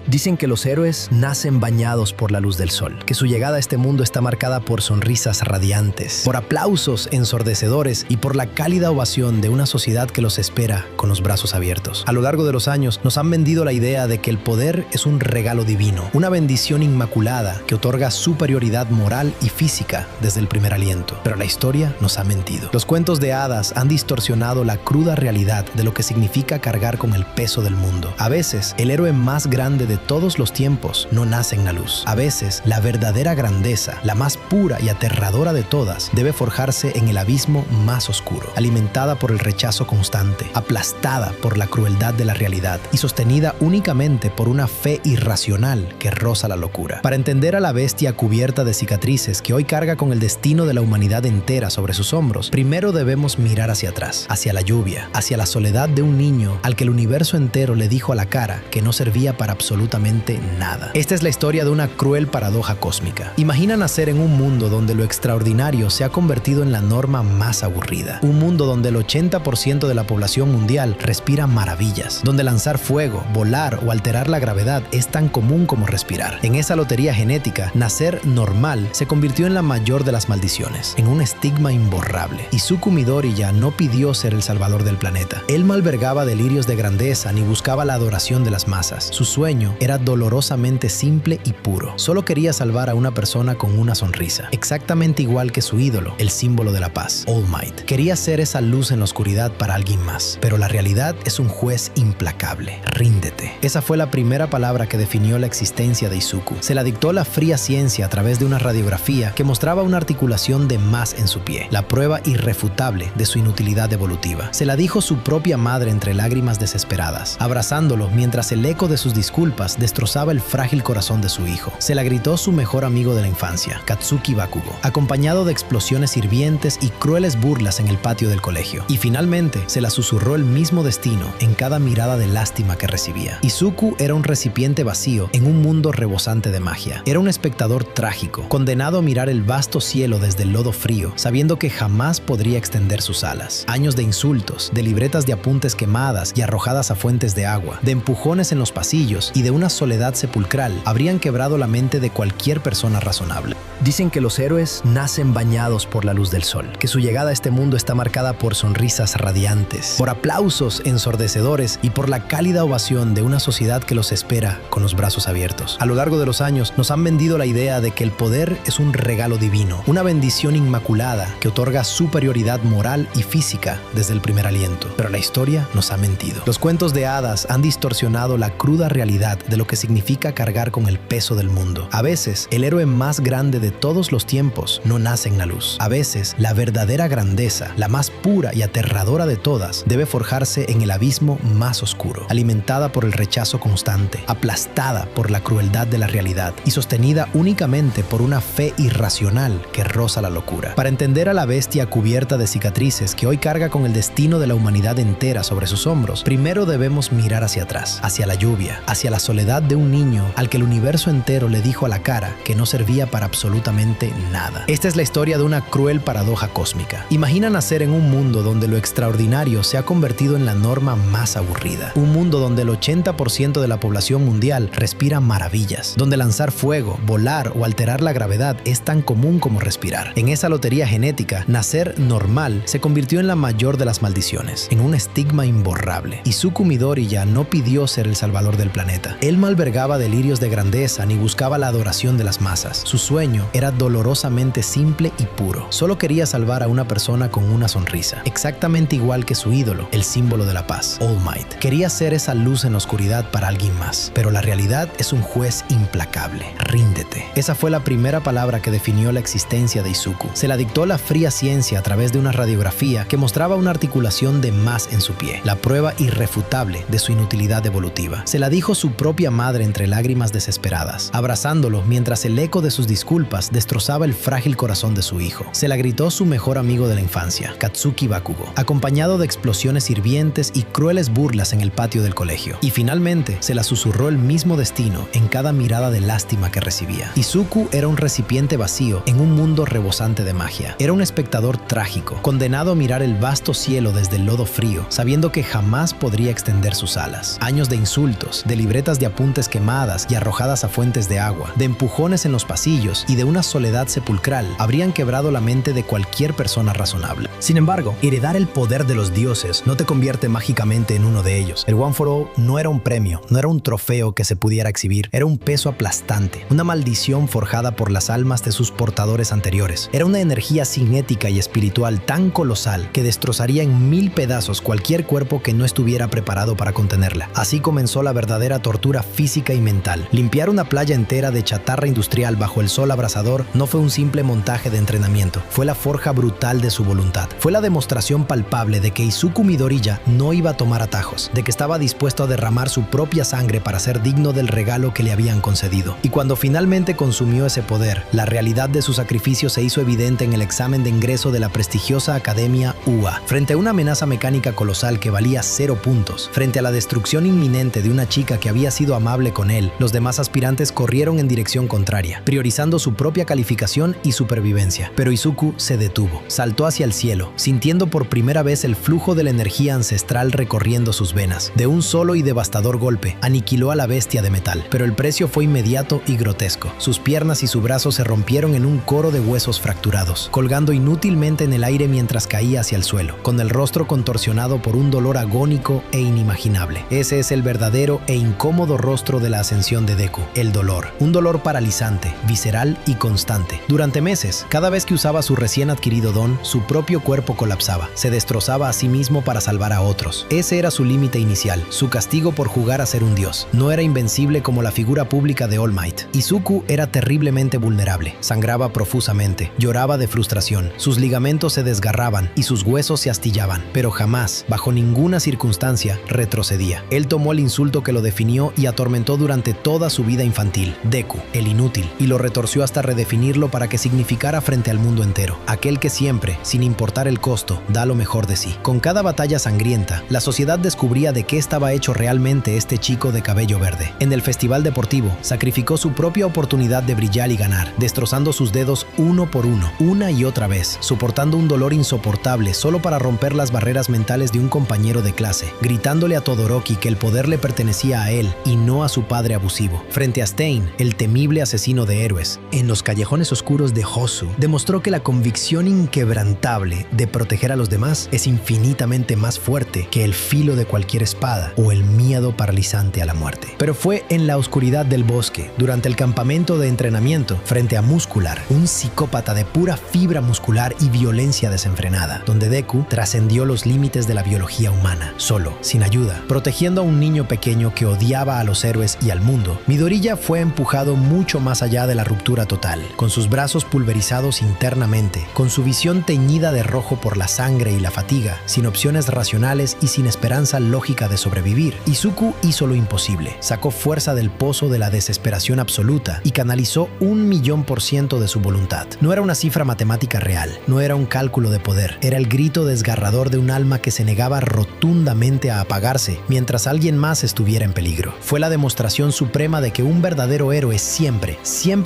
Dicen que los héroes nacen bañados por la luz del sol, que su llegada a este mundo está marcada por sonrisas radiantes, por aplausos ensordecedores y por la cálida ovación de una sociedad que los espera con los brazos abiertos. A lo largo de los años nos han vendido la idea de que el poder es un regalo divino, una bendición inmaculada que otorga superioridad moral y física desde el primer aliento. Pero la historia nos ha mentido. Los cuentos de hadas han distorsionado la cruda realidad de lo que significa cargar con el peso del mundo. A veces, el héroe más grande de todos los tiempos no nace en la luz. A veces, la verdadera grandeza, la más pura y aterradora de todas, debe forjarse en el abismo más oscuro, alimentada por el rechazo constante, aplastada por la crueldad de la realidad y sostenida únicamente por una fe irracional que roza la locura. Para entender a la bestia cubierta de cicatrices que hoy carga con el destino de la humanidad entera sobre sus hombros, primero debemos mirar hacia atrás, hacia la lluvia, hacia la soledad de un niño al que el universo entero le dijo a la cara que no servía para absolutamente nada. Esta es la historia de una cruel paradoja cósmica. Imagina nacer en un mundo donde lo extraordinario se ha convertido en la norma más aburrida. Un mundo donde el 80% de la población mundial respira maravillas, donde lanzar fuego, volar o alterar la gravedad es tan común como respirar. En esa lotería genética, nacer normal se convirtió en la mayor de las maldiciones, en un estigma imborrable. Izuku Midoriya no pidió ser el salvador del planeta. Él no albergaba delirios de grandeza ni buscaba la adoración de las masas. Su sueño era dolorosamente simple y puro. Solo quería salvar a una persona con una sonrisa, exactamente igual que su ídolo, el símbolo de la paz, All Might. Quería ser esa luz en la oscuridad para alguien más, pero la realidad es un juez implacable. Ríndete. Esa fue la primera palabra que definió la existencia de Izuku. Se la dictó la fría ciencia a través de una radiografía que mostraba una articulación de más en su pie, la prueba irrefutable de su inutilidad evolutiva. Se la dijo su propia madre entre lágrimas desesperadas, abrazándolo mientras el eco de sus disculpas destrozaba el frágil corazón de su hijo. Se la gritó su mejor amigo de la infancia, Katsuki Bakugo, acompañado de explosiones hirvientes y crueles burlas en el patio del colegio. Y finalmente se la susurró el mismo destino en cada mirada de lástima que recibía. Izuku era un recipiente vacío en un mundo rebosante de magia. Era un espectador trágico, condenado a mirar el vasto cielo desde el lodo frío, sabiendo que jamás podría extender sus alas. Años de insultos, de libretas de apuntes quemadas y arrojadas a fuentes de agua, de empujones en los pasillos y de una soledad sepulcral habrían quebrado la mente de cualquier persona razonable. Dicen que los héroes nacen bañados por la luz del sol, que su llegada a este mundo está marcada por sonrisas radiantes, por aplausos ensordecedores y por la cálida ovación de una sociedad que los espera con los brazos abiertos. A lo largo de los años nos han vendido la idea de que el poder es un regalo divino, una bendición inmaculada que otorga superioridad moral y física desde el primer aliento. Pero la historia nos ha mentido. Los cuentos de hadas han distorsionado la cruda realidad de lo que significa cargar con el peso del mundo. A veces, el héroe más grande de todos los tiempos no nace en la luz. A veces, la verdadera grandeza, la más pura y aterradora de todas, debe forjarse en el abismo más oscuro, alimentada por el rechazo constante, aplastada por la crueldad de la realidad y sostenida únicamente por una fe irracional que roza la locura. Para entender a la bestia cubierta de cicatrices que hoy carga con el destino de la humanidad entera sobre sus hombros, primero debemos mirar hacia atrás, hacia la lluvia, hacia la soledad de un niño al que el universo entero le dijo a la cara que no servía para absolutamente nada. Esta es la historia de una cruel paradoja cósmica. Imagina nacer en un mundo donde lo extraordinario se ha convertido en la norma más aburrida. Un mundo donde el 80% de la población mundial respira maravillas, donde lanzar fuego, volar o alterar la gravedad es tan común como respirar. En esa lotería genética, nacer normal se convirtió en la mayor de las maldiciones, en un estigma imborrable. Izuku Midoriya no pidió ser el salvador del planeta. Él no albergaba delirios de grandeza ni buscaba la adoración de las masas. Su sueño era dolorosamente simple y puro. Solo quería salvar a una persona con una sonrisa, exactamente igual que su ídolo, el símbolo de la paz, All Might. Quería ser esa luz en la oscuridad para alguien más, pero la realidad es un juez implacable. Ríndete. Esa fue la primera palabra que definió la existencia de Izuku. Se la dictó la fría ciencia a través de una radiografía que mostraba una articulación de más en su pie, la prueba irrefutable de su inutilidad evolutiva. Se la dijo su propia madre entre lágrimas desesperadas, abrazándolo mientras el eco de sus disculpas destrozaba el frágil corazón de su hijo. Se la gritó su mejor amigo de la infancia, Katsuki Bakugo, acompañado de explosiones hirvientes y crueles burlas en el patio del colegio. Y finalmente se la susurró el mismo destino en cada mirada de lástima que recibía. Izuku era un recipiente vacío en un mundo rebosante de magia. Era un espectador trágico, condenado a mirar el vasto cielo desde el lodo frío, sabiendo que jamás podría extender sus alas. Años de insultos, de libretas de apuntes quemadas y arrojadas a fuentes de agua, de empujones en los pasillos y de una soledad sepulcral, habrían quebrado la mente de cualquier persona razonable. Sin embargo, heredar el poder de los dioses no te convierte mágicamente en uno de ellos. El One for All no era un premio, no era un trofeo que se pudiera exhibir, era un peso aplastante, una maldición forjada por las almas de sus portadores anteriores. Era una energía cinética y espiritual tan colosal que destrozaría en 1000 pedazos cualquier cuerpo que no estuviera preparado para contenerla. Así comenzó la verdadera tortura física y mental. Limpiar una playa entera de chatarra industrial bajo el sol abrasador no fue un simple montaje de entrenamiento, fue la forja brutal de su voluntad. Fue la demostración palpable de que Izuku Midoriya no iba a tomar atajos, de que estaba dispuesto a derramar su propia sangre para ser digno del regalo que le habían concedido. Y cuando finalmente consumió ese poder, la realidad de su sacrificio se hizo evidente en el examen de ingreso de la prestigiosa Academia UA. Frente a una amenaza mecánica colosal que valía 0 puntos, frente a la destrucción inminente de una chica que había sido amable con él, los demás aspirantes corrieron en dirección contraria, priorizando su propia calificación y supervivencia. Pero Izuku se detuvo, saltó hacia el cielo, sintiendo por primera vez el flujo de la energía ancestral recorriendo sus venas. De un solo y devastador golpe, aniquiló a la bestia de metal, pero el precio fue inmediato y grotesco. Sus piernas y su brazo se rompieron en un coro de huesos fracturados, colgando inútilmente en el aire mientras caía hacia el suelo, con el rostro contorsionado por un dolor agónico e inimaginable. Ese es el verdadero e incómodo rostro de la ascensión de Deku, el dolor. Un dolor paralizante, visceral y constante. Durante meses, cada vez que usaba su recién adquirido don, su propio cuerpo colapsaba, se destrozaba a sí mismo para salvar a otros. Ese era su límite inicial, su castigo por jugar a ser un dios. No era invencible como la figura pública de All Might. Izuku era terriblemente vulnerable, sangraba profusamente, lloraba de frustración, sus ligamentos se desgarraban y sus huesos se astillaban, pero jamás, bajo ninguna circunstancia, retrocedía. Él tomó el insulto que lo definió y atormentó durante toda su vida infantil, Deku, el inútil, y lo retorció hasta redefinirlo para que significara frente al mundo entero, aquel que siempre, sin importar el costo, da lo mejor de sí. Con cada batalla sangrienta, la sociedad descubría de qué estaba hecho realmente este chico de cabello verde. En el festival deportivo, sacrificó su propia oportunidad de brillar y ganar, destrozando sus dedos uno por uno, una y otra vez, soportando un dolor insoportable solo para romper las barreras mentales de un compañero de clase, gritándole a Todoroki que el poder le pertenecía a él y no a su padre abusivo. Frente a Stein, el temible asesino de héroes, en los callejones oscuros de Hosu, demostró que la convicción inquebrantable de proteger a los demás es infinitamente más fuerte que el filo de cualquier espada o el miedo paralizante a la muerte. Pero fue en la oscuridad del bosque, durante el campamento de entrenamiento, frente a Muscular, un psicópata de pura fibra muscular y violencia desenfrenada, donde Deku trascendió los límites de la biología humana, solo, sin ayuda, protegiendo a un niño pequeño que odiaba a los héroes y al mundo. Midoriya fue empujado mucho más allá de la ruptura total, con sus brazos pulverizados internamente, con su visión teñida de rojo por la sangre y la fatiga, sin opciones racionales y sin esperanza lógica de sobrevivir. Izuku hizo lo imposible, sacó fuerza del pozo de la desesperación absoluta y canalizó 1.000.000% de su voluntad. No era una cifra matemática real, no era un cálculo de poder, era el grito desgarrador de un alma que se negaba rotundamente a apagarse mientras alguien más estuviera en peligro. Fue la demostración suprema de que un verdadero héroe siempre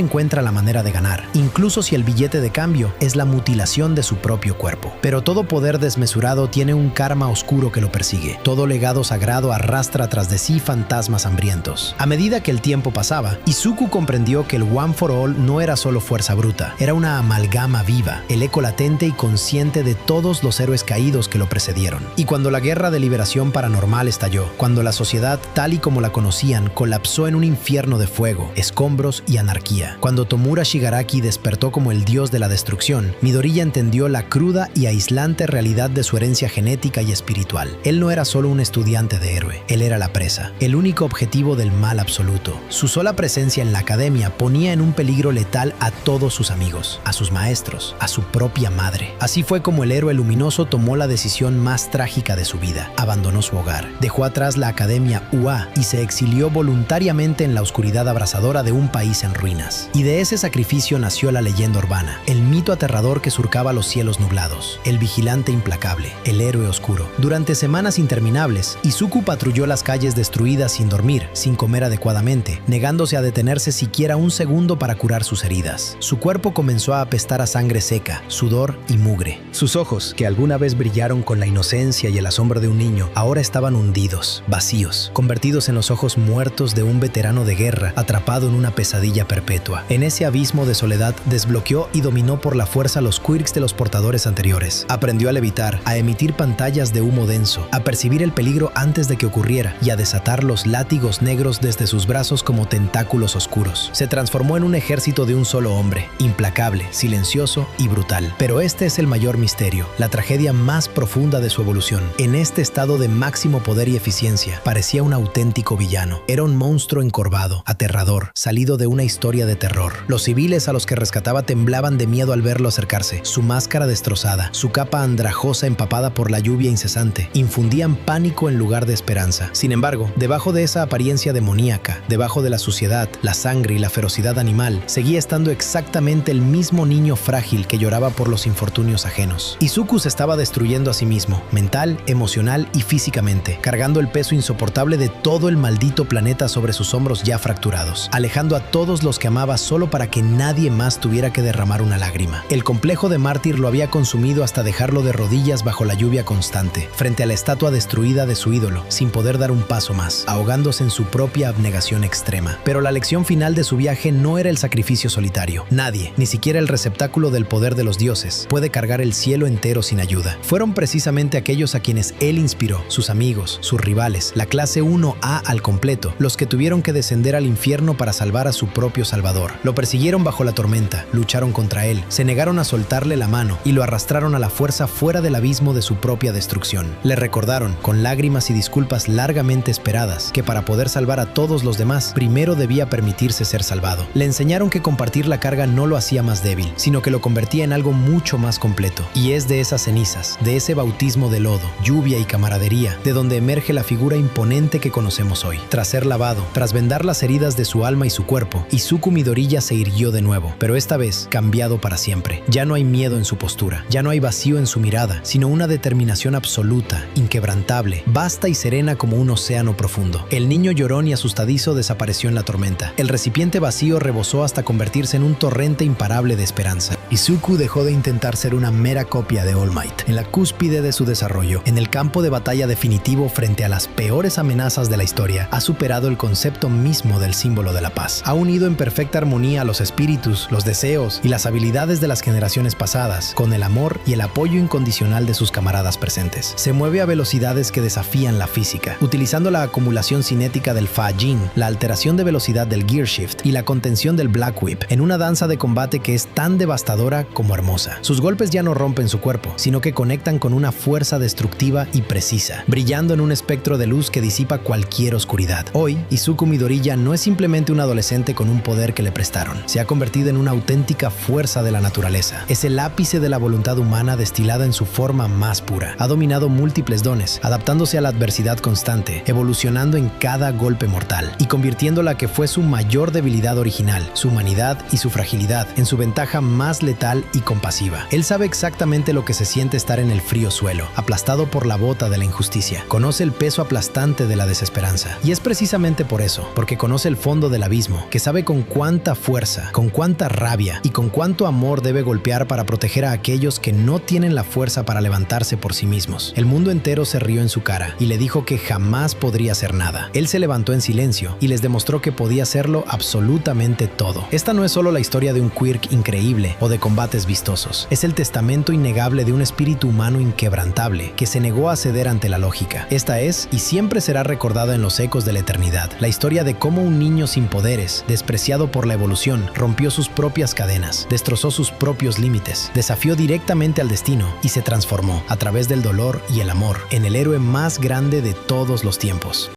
encuentra la manera de ganar, incluso si el billete de cambio es la mutilación de su propio cuerpo. Pero todo poder desmesurado tiene un karma oscuro que lo persigue. Todo legado sagrado arrastra tras de sí fantasmas hambrientos. A medida que el tiempo pasaba, Izuku comprendió que el One for All no era solo fuerza bruta, era una amalgama viva, el eco latente y consciente de todos los héroes caídos que lo precedieron. Y cuando la guerra de liberación paranormal estalló, cuando la sociedad tal y como la conocían colapsó en un infierno de fuego, escombros y anarquía, cuando Tomura Shigaraki despertó como el dios de la destrucción, Midoriya entendió la cruda y aislante realidad de su herencia genética y espiritual. Él no era solo un estudiante de héroe, él era la presa, el único objetivo del mal absoluto. Su sola presencia en la academia ponía en un peligro letal a todos sus amigos, a sus maestros, a su propia madre. Así fue como el héroe luminoso tomó la decisión más trágica de su vida. Abandonó su hogar, dejó atrás la Academia UA y se exilió voluntariamente en la oscuridad abrasadora de un país en ruinas. Y de ese sacrificio nació la leyenda urbana, el mito aterrador que surcaba los cielos nublados, el vigilante implacable, el héroe oscuro. Durante semanas interminables, Izuku patrulló las calles destruidas sin dormir, sin comer adecuadamente, negándose a detenerse siquiera un segundo para curar sus heridas. Su cuerpo comenzó a apestar a sangre seca, sudor y mugre. Sus ojos, que alguna vez brillaron con la inocencia y el asombro de un niño, ahora estaban hundidos, vacíos, convertidos en los ojos ojos muertos de un veterano de guerra atrapado en una pesadilla perpetua. En ese abismo de soledad desbloqueó y dominó por la fuerza los quirks de los portadores anteriores. Aprendió a levitar, a emitir pantallas de humo denso, a percibir el peligro antes de que ocurriera y a desatar los látigos negros desde sus brazos como tentáculos oscuros. Se transformó en un ejército de un solo hombre, implacable, silencioso y brutal. Pero este es el mayor misterio, la tragedia más profunda de su evolución. En este estado de máximo poder y eficiencia, parecía un auténtico villano. Era un monstruo encorvado, aterrador, salido de una historia de terror. Los civiles a los que rescataba temblaban de miedo al verlo acercarse. Su máscara destrozada, su capa andrajosa empapada por la lluvia incesante, infundían pánico en lugar de esperanza. Sin embargo, debajo de esa apariencia demoníaca, debajo de la suciedad, la sangre y la ferocidad animal, seguía estando exactamente el mismo niño frágil que lloraba por los infortunios ajenos. Izuku se estaba destruyendo a sí mismo, mental, emocional y físicamente, cargando el peso insoportable de todo el maldito planeta sobre sus hombros ya fracturados, alejando a todos los que amaba solo para que nadie más tuviera que derramar una lágrima. El complejo de mártir lo había consumido hasta dejarlo de rodillas bajo la lluvia constante, frente a la estatua destruida de su ídolo, sin poder dar un paso más, ahogándose en su propia abnegación extrema. Pero la lección final de su viaje no era el sacrificio solitario. Nadie, ni siquiera el receptáculo del poder de los dioses, puede cargar el cielo entero sin ayuda. Fueron precisamente aquellos a quienes él inspiró, sus amigos, sus rivales, la clase 1A al completo, los que tuvieron que descender al infierno para salvar a su propio salvador. Lo persiguieron bajo la tormenta, lucharon contra él, se negaron a soltarle la mano y lo arrastraron a la fuerza fuera del abismo de su propia destrucción. Le recordaron, con lágrimas y disculpas largamente esperadas, que para poder salvar a todos los demás, primero debía permitirse ser salvado. Le enseñaron que compartir la carga no lo hacía más débil, sino que lo convertía en algo mucho más completo. Y es de esas cenizas, de ese bautismo de lodo, lluvia y camaradería, de donde emerge la figura imponente que conocemos hoy. Tras ser lavado, tras vendar las heridas de su alma y su cuerpo, Izuku Midoriya se irguió de nuevo, pero esta vez cambiado para siempre. Ya no hay miedo en su postura, ya no hay vacío en su mirada, sino una determinación absoluta, inquebrantable, vasta y serena como un océano profundo. El niño llorón y asustadizo desapareció en la tormenta. El recipiente vacío rebosó hasta convertirse en un torrente imparable de esperanza. Izuku dejó de intentar ser una mera copia de All Might. En la cúspide de su desarrollo, en el campo de batalla definitivo frente a las peores amenazas de la historia, ha superado el concepto mismo del símbolo de la paz. Ha unido en perfecta armonía los espíritus, los deseos y las habilidades de las generaciones pasadas, con el amor y el apoyo incondicional de sus camaradas presentes. Se mueve a velocidades que desafían la física, utilizando la acumulación cinética del Fa-Jin, la alteración de velocidad del Gear Shift y la contención del Black Whip, en una danza de combate que es tan devastadora como hermosa. Sus golpes ya no rompen su cuerpo, sino que conectan con una fuerza destructiva y precisa, brillando en un espectro de luz que disipa cualquier oscuridad. Hoy, Izuku Midoriya no es simplemente un adolescente con un poder que le prestaron. Se ha convertido en una auténtica fuerza de la naturaleza. Es el ápice de la voluntad humana destilada en su forma más pura. Ha dominado múltiples dones, adaptándose a la adversidad constante, evolucionando en cada golpe mortal y convirtiendo la que fue su mayor debilidad original, su humanidad y su fragilidad, en su ventaja más letal y compasiva. Él sabe exactamente lo que se siente estar en el frío suelo, aplastado por la bota de la injusticia. Conoce el peso aplastante de la desesperanza. Y es precisamente por eso, porque conoce el fondo del abismo, que sabe con cuánta fuerza, con cuánta rabia y con cuánto amor debe golpear para proteger a aquellos que no tienen la fuerza para levantarse por sí mismos. El mundo entero se rió en su cara y le dijo que jamás podría hacer nada. Él se levantó en silencio y les demostró que podía hacerlo absolutamente todo. Esta no es solo la historia de un quirk increíble o de combates vistosos. Es el testamento innegable de un espíritu humano inquebrantable que se negó a ceder ante la lógica. Esta es y siempre será recordada en los ecos de la eternidad. La historia de cómo un niño sin poderes, despreciado por la evolución, rompió sus propias cadenas, destrozó sus propios límites, desafió directamente al destino y se transformó, a través del dolor y el amor, en el héroe más grande de todos los tiempos.